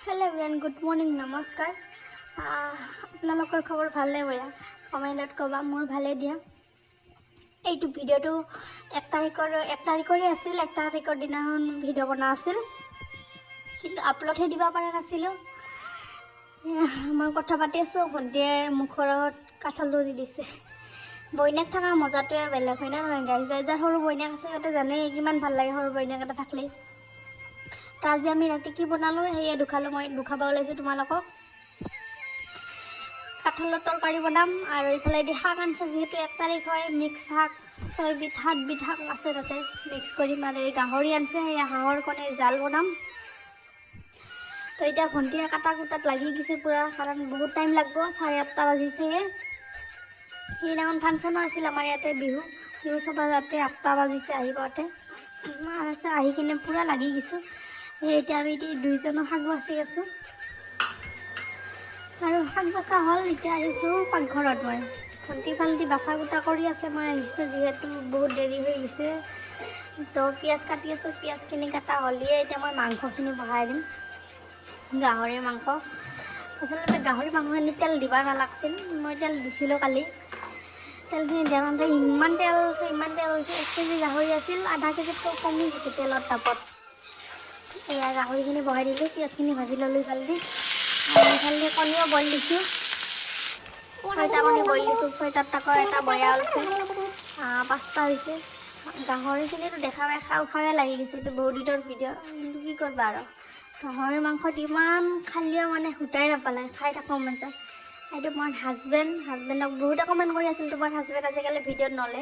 hello everyone good morning नमस्कार आपनलोकर खबर भाले बेया कमेन्टत कबा मोर भाले दिया এইটো ভিডিওটো 1 তাৰিখৰে আছিল 1 তাৰিখৰ দিনাখন ভিডিও বনা আছিল কিন্তু আপলোড হে দিবা পাৰা নাছিলো মই কথা পাতি আছো ভন্টিয়ে মুখৰত কাঠল ধৰি দিছে বইনাক থাকা মজাটোৱে বেলেগ হয় না গাইজ যাৰ সৰু বইনাক আছে তাতে জানে কিমান ভাল লাগে সৰু বইনাক এটা থাকলে আজি আমি ৰাতি কি বনালো হেয়া দুখালো মই দুখাবা ওলাইছো তোমালোকক কাঠলৰ তৰকাৰী বনাম আৰু ইফালে দি শাক আনছে যেহেতু 1 তাৰিখ হয় মিক্স শাক 6 বিধ 7 বিধ শাক আছে তাতে মিক্স কৰি মানে গাহৰি আনছে হেয়া হাঁহৰ কণে জাল বনাম তো এটা ভন্টিয়ে কাটা কুটাত লাগি গিছে পুৰা কাৰণ বহুত টাইম লাগব 8:30 বাজিছে সেইদিনাখন ফাংচন আছিল আমাৰ ইয়াতে বিহু সভা যাতে 8টা বাজিছে আহিবতে আছে আহি কিনে পুৰা লাগি গিছো এতিয়া আমি দুইজনো শাক বাছি আছো আৰু শাক বাছা হল এতিয়া আহিছো পাকঘৰত মই ভন্টি ফালটি বাছা গুটা কৰি আছে মই আহিছো যেহেতু বহুত দেৰি হৈ গৈছে তো পিয়াজ কাটি আছো পিয়াজখিনি কাটা হলিয়ে এতিয়া মই মাংসখিনি বহাই দিম গাহৰি মাংস আচলতে গাহৰি মাংসখিনি তেল দিবা নালাগছিল মই তেল দিছিলো কালি তেলখিনি দিয়াতে ইমান তেল হৈছে 1 কেজি গাহৰি আছিল আধা কেজিতকৈ কমি গৈছে তেলৰ তাপত এয়া গাহৰিখিনি বহাই দিলো পিয়াজখিনি ভাজি ললো জলদি আৰু জলদি কণীও বইল দিছো 6টা কণী বইল দিছো 6টাত তাকো এটা বয়া ওলছে 5টা হৈছে গাহৰিখিনিতো দেখা পাই খাওয়া লাগি গৈছে তো বহুত দিনৰ ভিডিও কিন্তু কি কৰবা আৰু গাহৰি মাংসত ইমান খালিও মানে হুটাই নাপালে খাই থাকো মন যায় এইটো মোৰ হাজবেণ্ডক বহুত কমেন্ট কৰি আছিল তোমাৰ হাজবেণ্ড আজিকালি ভিডিঅ'ত নলে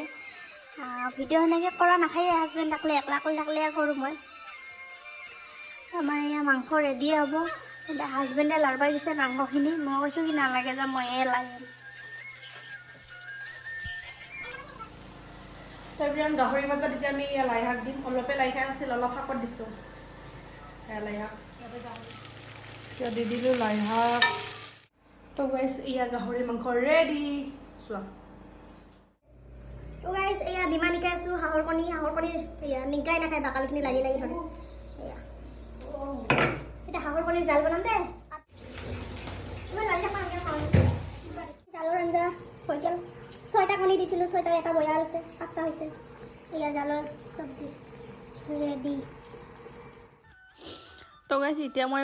ভিডিঅ' এনেকৈ কৰা নাখায়ে হাজবেণ্ড থাকলে একলা থাকলে কৰো মই আমাৰ ইয়া মাংস ৰেডি হ'ব এটা হাজবেণ্ডে লাৰবা দিছে মাংসখিনি মই কৈছো কি নালাগে যে ময়ে লাগে তাৰপিছত গাহৰি ভাজা তেতিয়া আমি লাই শাক দিম অলপে লাই শাক আছিল অলপ শাকত দিছো লাই শাক এতিয়া দি দিলো লাই শাক তো গাইস ইয়া গাহৰি মাংস ৰেডি চোৱা তো গাইস এয়া ডিমা নিকাইছো হাঁহৰ কণী এয়া নিকাই নাখায় বাকালখিনি লাগি ধৰে এয়া এটা হাঁহৰ কণীৰ জাল বনাম দে জালৰ আঞ্জা হৈগল 6টা কণী দিছিলো 6টাৰ এটা বয়া আছে 5টা হৈছে এয়া জালৰ চব্জি ৰেডি তো গাইস এতিয়া মই